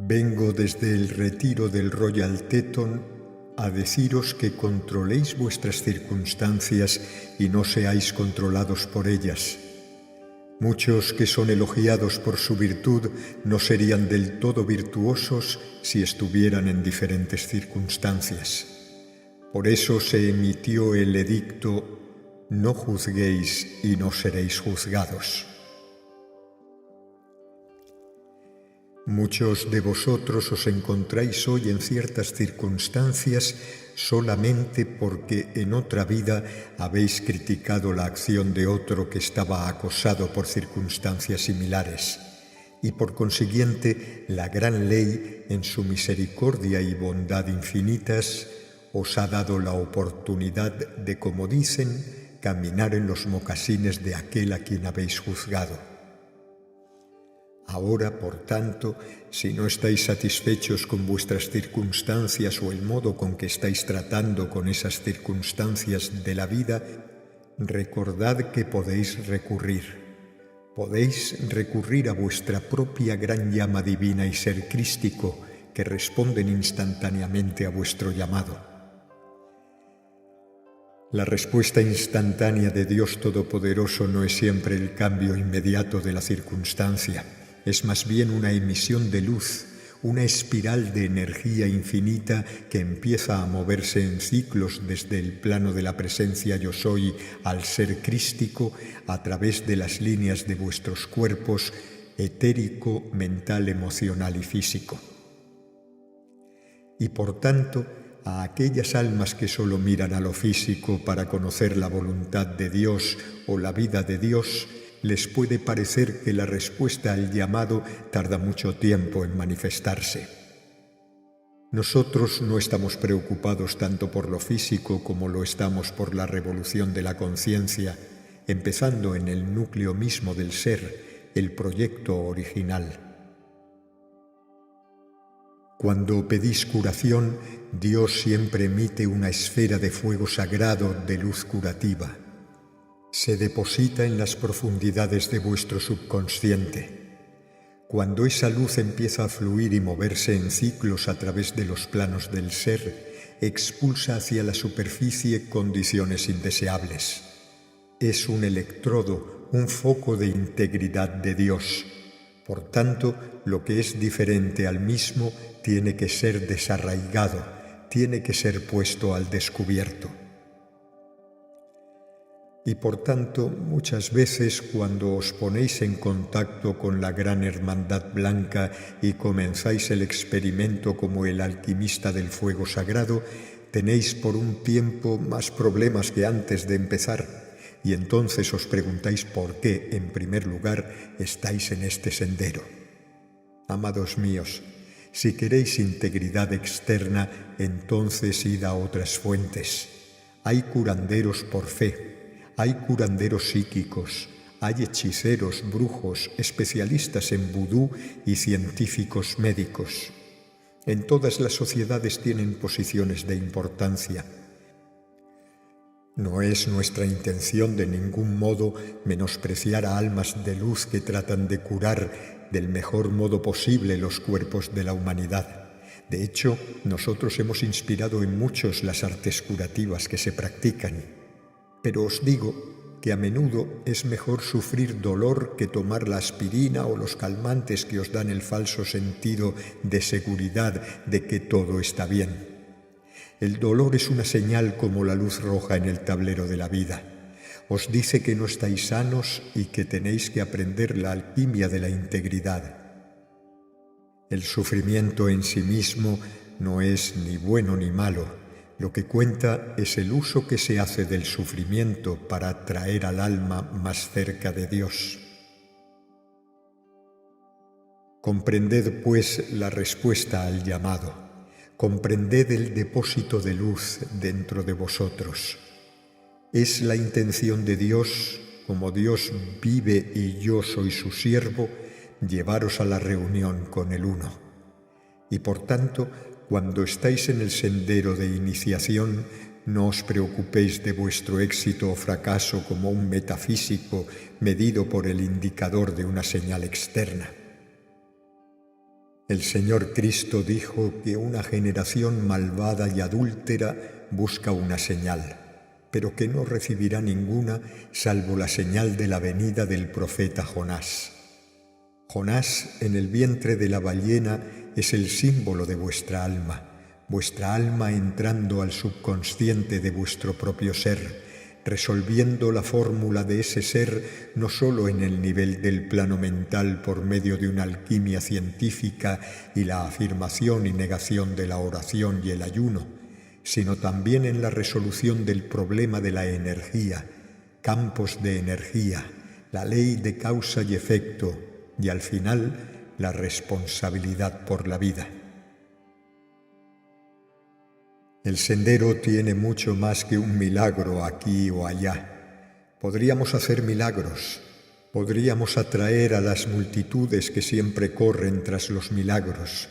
Vengo desde el retiro del Royal Teton a deciros que controléis vuestras circunstancias y no seáis controlados por ellas. Muchos que son elogiados por su virtud no serían del todo virtuosos si estuvieran en diferentes circunstancias. Por eso se emitió el edicto: no juzguéis y no seréis juzgados. Muchos de vosotros os encontráis hoy en ciertas circunstancias solamente porque en otra vida habéis criticado la acción de otro que estaba acosado por circunstancias similares, y por consiguiente la gran ley, en su misericordia y bondad infinitas, os ha dado la oportunidad de, como dicen, caminar en los mocasines de aquel a quien habéis juzgado. Ahora, por tanto, si no estáis satisfechos con vuestras circunstancias o el modo con que estáis tratando con esas circunstancias de la vida, recordad que podéis recurrir a vuestra propia gran llama divina y ser crístico, que responden instantáneamente a vuestro llamado. La respuesta instantánea de Dios Todopoderoso no es siempre el cambio inmediato de la circunstancia. Es más bien una emisión de luz, una espiral de energía infinita que empieza a moverse en ciclos desde el plano de la presencia Yo Soy al ser crístico a través de las líneas de vuestros cuerpos etérico, mental, emocional y físico. Y por tanto, a aquellas almas que solo miran a lo físico para conocer la voluntad de Dios o la vida de Dios, les puede parecer que la respuesta al llamado tarda mucho tiempo en manifestarse. Nosotros no estamos preocupados tanto por lo físico como lo estamos por la revolución de la conciencia, empezando en el núcleo mismo del ser, el proyecto original. Cuando pedís curación, Dios siempre emite una esfera de fuego sagrado de luz curativa. Se deposita en las profundidades de vuestro subconsciente. Cuando esa luz empieza a fluir y moverse en ciclos a través de los planos del ser, expulsa hacia la superficie condiciones indeseables. Es un electrodo, un foco de integridad de Dios. Por tanto, lo que es diferente al mismo tiene que ser desarraigado, tiene que ser puesto al descubierto. Y por tanto, muchas veces cuando os ponéis en contacto con la gran hermandad blanca y comenzáis el experimento como el alquimista del fuego sagrado, tenéis por un tiempo más problemas que antes de empezar, y entonces os preguntáis por qué, en primer lugar, estáis en este sendero. Amados míos, si queréis integridad externa, entonces id a otras fuentes. Hay curanderos por fe. Hay curanderos psíquicos, hay hechiceros, brujos, especialistas en vudú y científicos médicos. En todas las sociedades tienen posiciones de importancia. No es nuestra intención de ningún modo menospreciar a almas de luz que tratan de curar del mejor modo posible los cuerpos de la humanidad. De hecho, nosotros hemos inspirado en muchos las artes curativas que se practican. Pero os digo que a menudo es mejor sufrir dolor que tomar la aspirina o los calmantes que os dan el falso sentido de seguridad de que todo está bien. El dolor es una señal como la luz roja en el tablero de la vida. Os dice que no estáis sanos y que tenéis que aprender la alquimia de la integridad. El sufrimiento en sí mismo no es ni bueno ni malo. Lo que cuenta es el uso que se hace del sufrimiento para traer al alma más cerca de Dios. Comprended, pues, la respuesta al llamado. Comprended el depósito de luz dentro de vosotros. Es la intención de Dios, como Dios vive y yo soy su siervo, llevaros a la reunión con el Uno. Y por tanto, cuando estáis en el sendero de iniciación, no os preocupéis de vuestro éxito o fracaso como un metafísico medido por el indicador de una señal externa. El Señor Cristo dijo que una generación malvada y adúltera busca una señal, pero que no recibirá ninguna salvo la señal de la venida del profeta Jonás. Jonás en el vientre de la ballena es el símbolo de vuestra alma entrando al subconsciente de vuestro propio ser, resolviendo la fórmula de ese ser no sólo en el nivel del plano mental por medio de una alquimia científica y la afirmación y negación de la oración y el ayuno, sino también en la resolución del problema de la energía, campos de energía, la ley de causa y efecto y al final la responsabilidad por la vida. El sendero tiene mucho más que un milagro aquí o allá. Podríamos hacer milagros, podríamos atraer a las multitudes que siempre corren tras los milagros,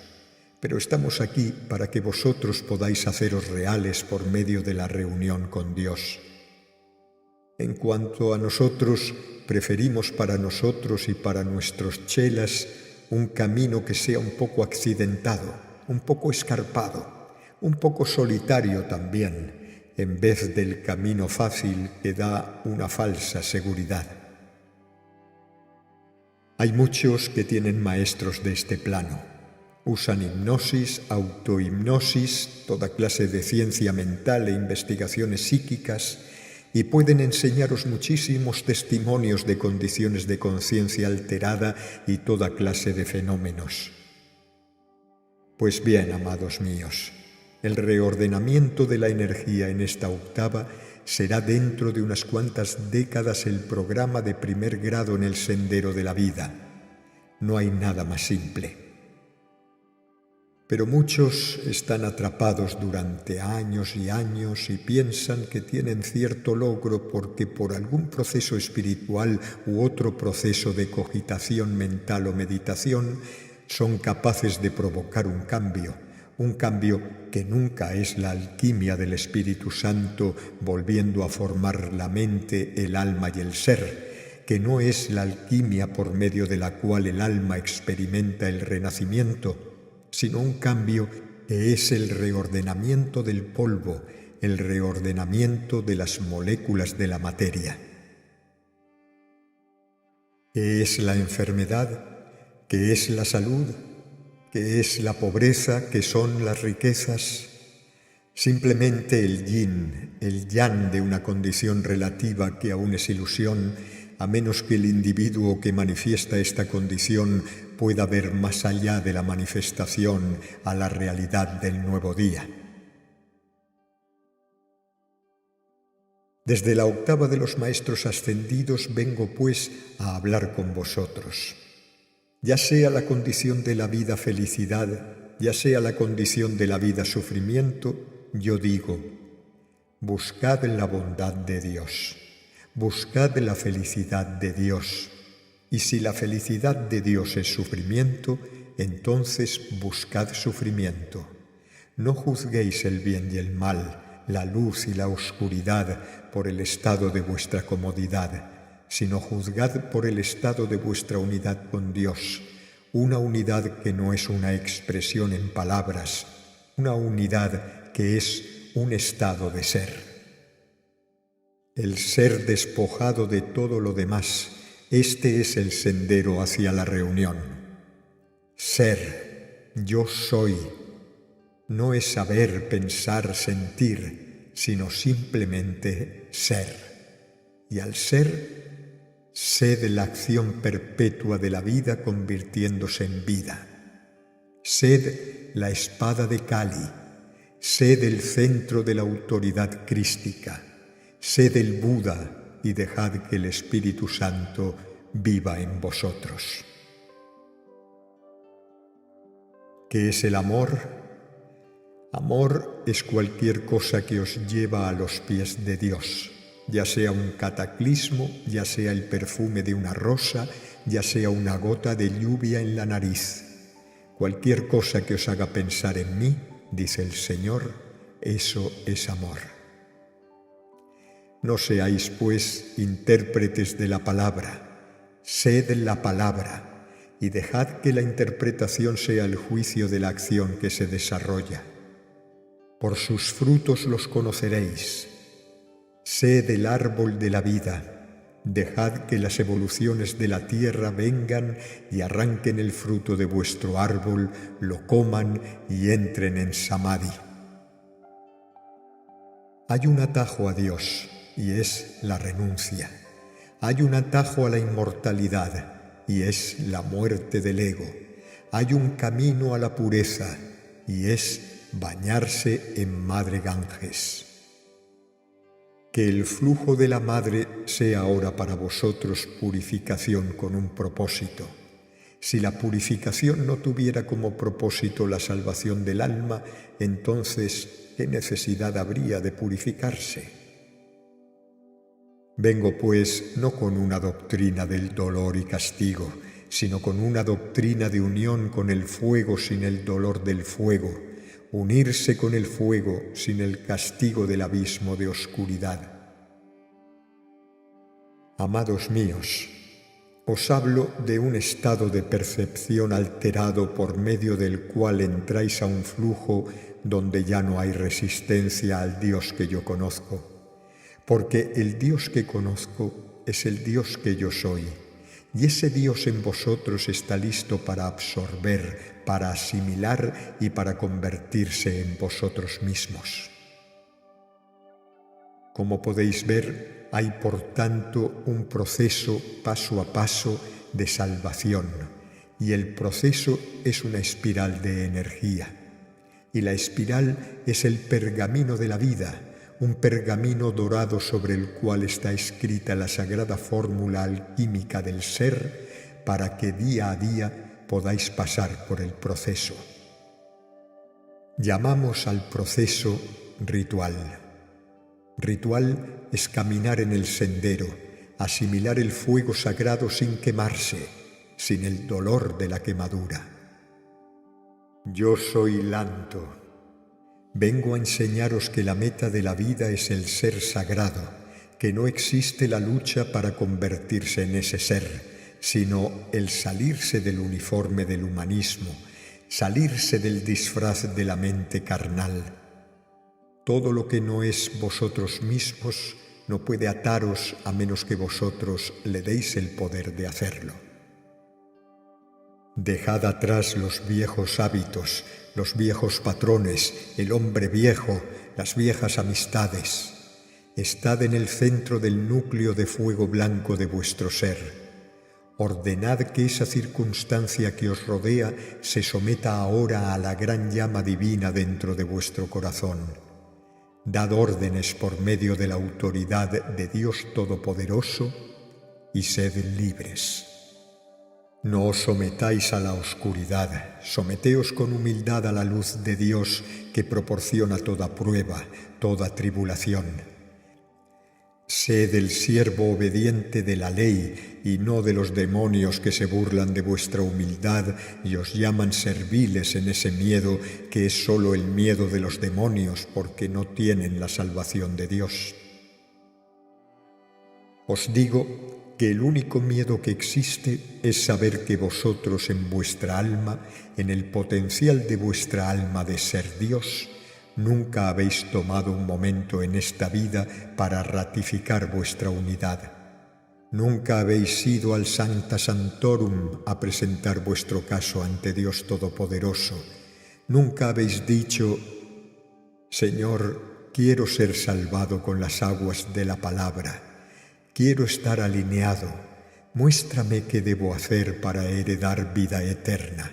pero estamos aquí para que vosotros podáis haceros reales por medio de la reunión con Dios. En cuanto a nosotros, preferimos para nosotros y para nuestros chelas un camino que sea un poco accidentado, un poco escarpado, un poco solitario también, en vez del camino fácil que da una falsa seguridad. Hay muchos que tienen maestros de este plano. Usan hipnosis, autohipnosis, toda clase de ciencia mental e investigaciones psíquicas y pueden enseñaros muchísimos testimonios de condiciones de conciencia alterada y toda clase de fenómenos. Pues bien, amados míos, el reordenamiento de la energía en esta octava será dentro de unas cuantas décadas el programa de primer grado en el sendero de la vida. No hay nada más simple. Pero muchos están atrapados durante años y años y piensan que tienen cierto logro porque por algún proceso espiritual u otro proceso de cogitación mental o meditación son capaces de provocar un cambio que nunca es la alquimia del Espíritu Santo volviendo a formar la mente, el alma y el ser, que no es la alquimia por medio de la cual el alma experimenta el renacimiento, sino un cambio que es el reordenamiento del polvo, el reordenamiento de las moléculas de la materia. ¿Qué es la enfermedad? ¿Qué es la salud? ¿Qué es la pobreza? ¿Qué son las riquezas? Simplemente el yin, el yang de una condición relativa que aún es ilusión, a menos que el individuo que manifiesta esta condición pueda ver más allá de la manifestación a la realidad del nuevo día. Desde la octava de los maestros ascendidos vengo pues a hablar con vosotros. Ya sea la condición de la vida felicidad, ya sea la condición de la vida sufrimiento, yo digo, buscad la bondad de Dios, buscad la felicidad de Dios, y si la felicidad de Dios es sufrimiento, entonces buscad sufrimiento. No juzguéis el bien y el mal, la luz y la oscuridad por el estado de vuestra comodidad, sino juzgad por el estado de vuestra unidad con Dios, una unidad que no es una expresión en palabras, una unidad que es un estado de ser. El ser despojado de todo lo demás, este es el sendero hacia la reunión. Ser, yo soy, no es saber, pensar, sentir, sino simplemente ser. Y al ser, sed la acción perpetua de la vida convirtiéndose en vida. Sed la espada de Kali, sed el centro de la autoridad crística, sed el Buda y dejad que el Espíritu Santo viva en vosotros. ¿Qué es el amor? Amor es cualquier cosa que os lleva a los pies de Dios, ya sea un cataclismo, ya sea el perfume de una rosa, ya sea una gota de lluvia en la nariz. Cualquier cosa que os haga pensar en mí, dice el Señor, eso es amor. No seáis, pues, intérpretes de la palabra, sed la palabra, y dejad que la interpretación sea el juicio de la acción que se desarrolla. Por sus frutos los conoceréis. Sed el árbol de la vida. Dejad que las evoluciones de la tierra vengan y arranquen el fruto de vuestro árbol, lo coman y entren en Samadhi. Hay un atajo a Dios, y es la renuncia. Hay un atajo a la inmortalidad, y es la muerte del ego. Hay un camino a la pureza, y es bañarse en Madre Ganges. Que el flujo de la Madre sea ahora para vosotros purificación con un propósito. Si la purificación no tuviera como propósito la salvación del alma, entonces, ¿qué necesidad habría de purificarse? Vengo, pues, no con una doctrina del dolor y castigo, sino con una doctrina de unión con el fuego sin el dolor del fuego, unirse con el fuego sin el castigo del abismo de oscuridad. Amados míos, os hablo de un estado de percepción alterado por medio del cual entráis a un flujo donde ya no hay resistencia al Dios que yo conozco, porque el Dios que conozco es el Dios que yo soy, y ese Dios en vosotros está listo para absorber, para asimilar y para convertirse en vosotros mismos. Como podéis ver, hay por tanto un proceso paso a paso de salvación, y el proceso es una espiral de energía. Y la espiral es el pergamino de la vida, un pergamino dorado sobre el cual está escrita la sagrada fórmula alquímica del ser, para que día a día podáis pasar por el proceso. Llamamos al proceso ritual. Ritual es caminar en el sendero, asimilar el fuego sagrado sin quemarse, sin el dolor de la quemadura. Yo soy Lanto. Vengo a enseñaros que la meta de la vida es el ser sagrado, que no existe la lucha para convertirse en ese ser, sino el salirse del uniforme del humanismo, salirse del disfraz de la mente carnal. Todo lo que no es vosotros mismos no puede ataros a menos que vosotros le deis el poder de hacerlo. Dejad atrás los viejos hábitos, los viejos patrones, el hombre viejo, las viejas amistades. Estad en el centro del núcleo de fuego blanco de vuestro ser. Ordenad que esa circunstancia que os rodea se someta ahora a la gran llama divina dentro de vuestro corazón. Dad órdenes por medio de la autoridad de Dios Todopoderoso y sed libres. No os sometáis a la oscuridad, someteos con humildad a la luz de Dios que proporciona toda prueba, toda tribulación. Sed el siervo obediente de la ley y no de los demonios que se burlan de vuestra humildad y os llaman serviles en ese miedo que es solo el miedo de los demonios porque no tienen la salvación de Dios. Os digo que el único miedo que existe es saber que vosotros en vuestra alma, en el potencial de vuestra alma de ser Dios, nunca habéis tomado un momento en esta vida para ratificar vuestra unidad. Nunca habéis ido al Sancta Sanctorum a presentar vuestro caso ante Dios Todopoderoso. Nunca habéis dicho: Señor, quiero ser salvado con las aguas de la palabra. Quiero estar alineado. Muéstrame qué debo hacer para heredar vida eterna.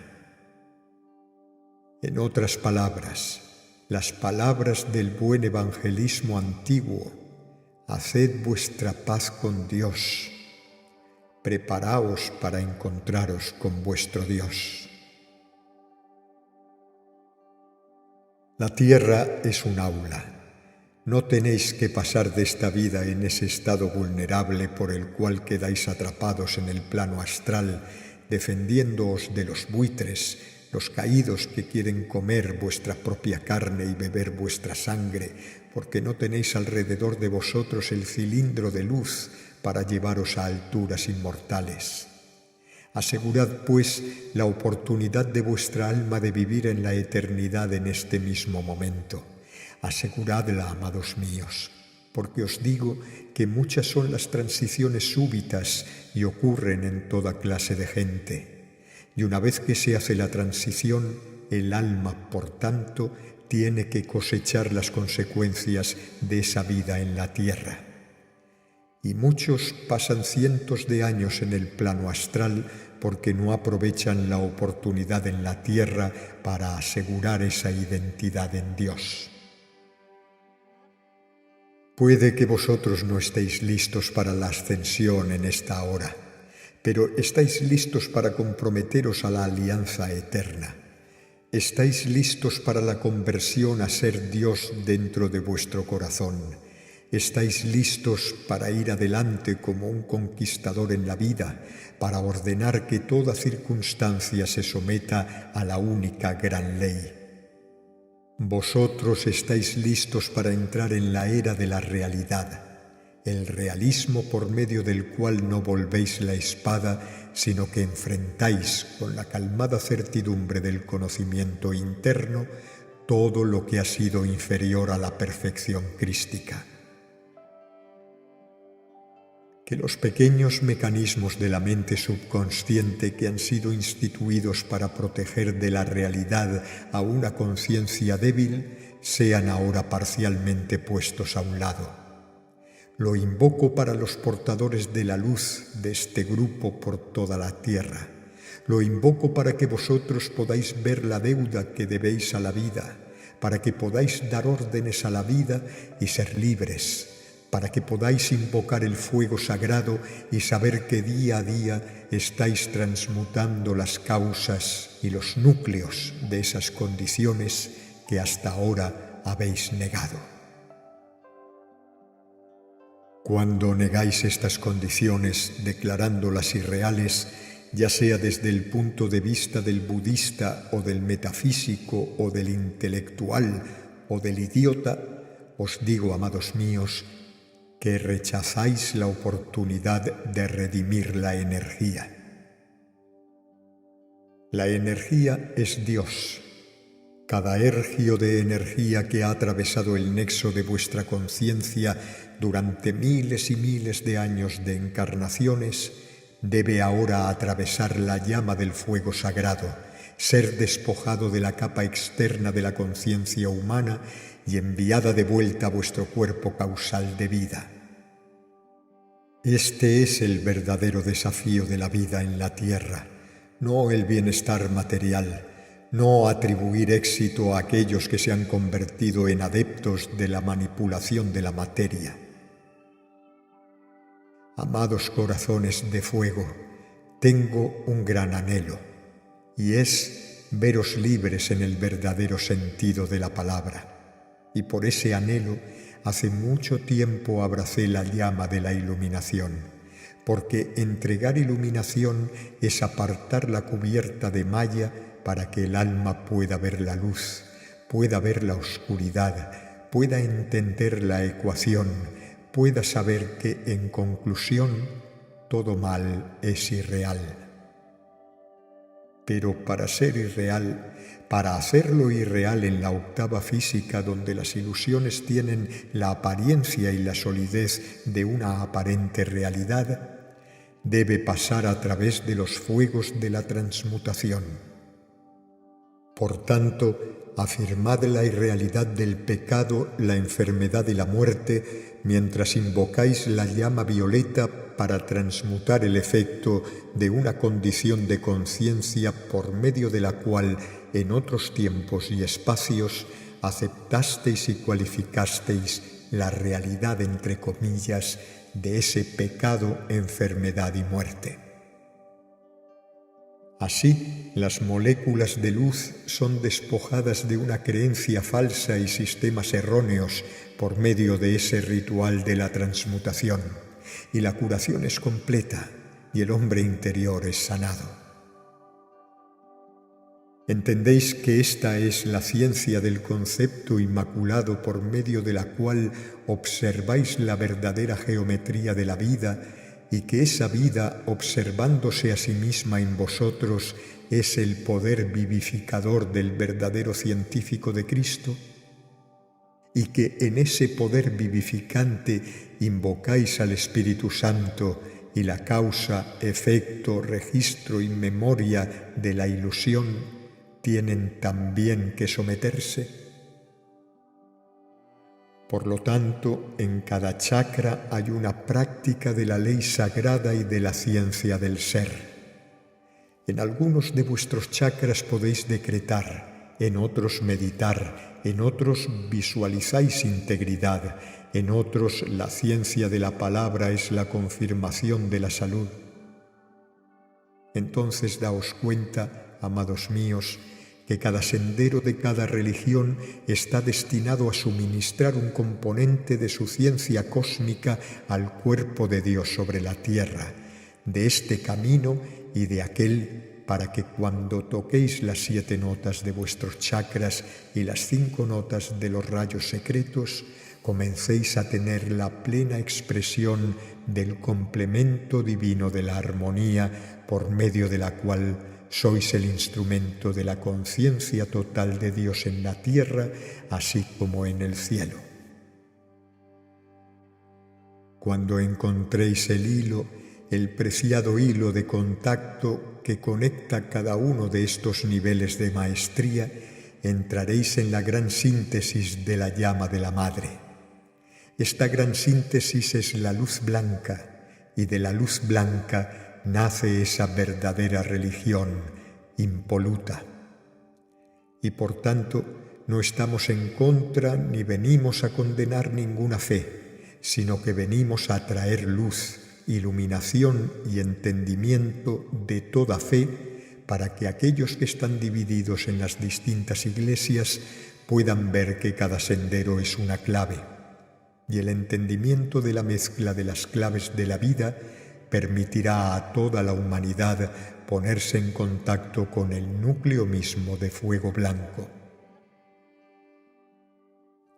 En otras palabras, las palabras del buen evangelismo antiguo: haced vuestra paz con Dios, preparaos para encontraros con vuestro Dios. La tierra es un aula. No tenéis que pasar de esta vida en ese estado vulnerable por el cual quedáis atrapados en el plano astral, defendiéndoos de los buitres, los caídos que quieren comer vuestra propia carne y beber vuestra sangre, porque no tenéis alrededor de vosotros el cilindro de luz para llevaros a alturas inmortales. Asegurad, pues, la oportunidad de vuestra alma de vivir en la eternidad en este mismo momento. Aseguradla, amados míos, porque os digo que muchas son las transiciones súbitas y ocurren en toda clase de gente. Y una vez que se hace la transición, el alma, por tanto, tiene que cosechar las consecuencias de esa vida en la tierra. Y muchos pasan cientos de años en el plano astral porque no aprovechan la oportunidad en la tierra para asegurar esa identidad en Dios. Puede que vosotros no estéis listos para la ascensión en esta hora, pero estáis listos para comprometeros a la alianza eterna. Estáis listos para la conversión a ser Dios dentro de vuestro corazón. Estáis listos para ir adelante como un conquistador en la vida, para ordenar que toda circunstancia se someta a la única gran ley. Vosotros estáis listos para entrar en la era de la realidad, el realismo por medio del cual no volvéis la espada, sino que enfrentáis con la calmada certidumbre del conocimiento interno todo lo que ha sido inferior a la perfección crística. Que los pequeños mecanismos de la mente subconsciente que han sido instituidos para proteger de la realidad a una conciencia débil sean ahora parcialmente puestos a un lado. Lo invoco para los portadores de la luz de este grupo por toda la tierra. Lo invoco para que vosotros podáis ver la deuda que debéis a la vida, para que podáis dar órdenes a la vida y ser libres, para que podáis invocar el fuego sagrado y saber que día a día estáis transmutando las causas y los núcleos de esas condiciones que hasta ahora habéis negado. Cuando negáis estas condiciones declarándolas irreales, ya sea desde el punto de vista del budista o del metafísico o del intelectual o del idiota, os digo, amados míos, que rechazáis la oportunidad de redimir la energía. La energía es Dios. Cada ergio de energía que ha atravesado el nexo de vuestra conciencia durante miles y miles de años de encarnaciones debe ahora atravesar la llama del fuego sagrado, ser despojado de la capa externa de la conciencia humana y enviada de vuelta a vuestro cuerpo causal de vida. Este es el verdadero desafío de la vida en la tierra, no el bienestar material, no atribuir éxito a aquellos que se han convertido en adeptos de la manipulación de la materia. Amados corazones de fuego, tengo un gran anhelo, y es veros libres en el verdadero sentido de la palabra. Y por ese anhelo, hace mucho tiempo abracé la llama de la iluminación, porque entregar iluminación es apartar la cubierta de malla para que el alma pueda ver la luz, pueda ver la oscuridad, pueda entender la ecuación, pueda saber que, en conclusión, todo mal es irreal. Pero para ser irreal, para hacerlo irreal en la octava física donde las ilusiones tienen la apariencia y la solidez de una aparente realidad, debe pasar a través de los fuegos de la transmutación. Por tanto, afirmad la irrealidad del pecado, la enfermedad y la muerte, mientras invocáis la llama violeta para transmutar el efecto de una condición de conciencia por medio de la cual en otros tiempos y espacios aceptasteis y cualificasteis la realidad, entre comillas, de ese pecado, enfermedad y muerte. Así, las moléculas de luz son despojadas de una creencia falsa y sistemas erróneos por medio de ese ritual de la transmutación, y la curación es completa y el hombre interior es sanado. ¿Entendéis que esta es la ciencia del concepto inmaculado por medio de la cual observáis la verdadera geometría de la vida y que esa vida, observándose a sí misma en vosotros, es el poder vivificador del verdadero científico de Cristo, y que en ese poder vivificante invocáis al Espíritu Santo y la causa, efecto, registro y memoria de la ilusión tienen también que someterse. Por lo tanto, en cada chakra hay una práctica de la ley sagrada y de la ciencia del ser. En algunos de vuestros chakras podéis decretar, en otros meditar, en otros visualizáis integridad, en otros la ciencia de la palabra es la confirmación de la salud. Entonces daos cuenta, amados míos, que cada sendero de cada religión está destinado a suministrar un componente de su ciencia cósmica al cuerpo de Dios sobre la tierra, de este camino y de aquel, para que cuando toquéis las 7 notas de vuestros chakras y las 5 notas de los rayos secretos, comencéis a tener la plena expresión del complemento divino de la armonía por medio de la cual sois el instrumento de la conciencia total de Dios en la tierra, así como en el cielo. Cuando encontréis el preciado hilo de contacto que conecta cada uno de estos niveles de maestría, entraréis en la gran síntesis de la llama de la Madre. Esta gran síntesis es la luz blanca, y de la luz blanca nace esa verdadera religión impoluta. Y por tanto, no estamos en contra ni venimos a condenar ninguna fe, sino que venimos a traer luz, iluminación y entendimiento de toda fe para que aquellos que están divididos en las distintas iglesias puedan ver que cada sendero es una clave, y el entendimiento de la mezcla de las claves de la vida permitirá a toda la humanidad ponerse en contacto con el núcleo mismo de fuego blanco.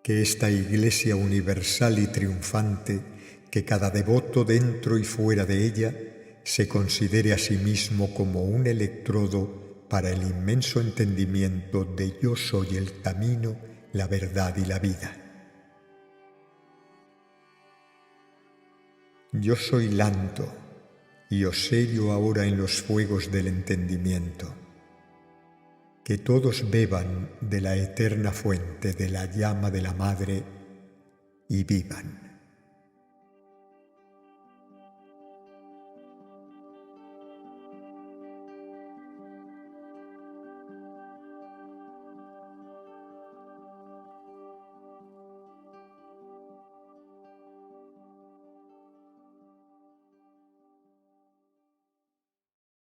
Que esta Iglesia universal y triunfante, que cada devoto dentro y fuera de ella se considere a sí mismo como un electrodo para el inmenso entendimiento de yo soy el camino, la verdad y la vida. Yo soy Lanto y os sello ahora en los fuegos del entendimiento. Que todos beban de la eterna fuente de la llama de la Madre y vivan.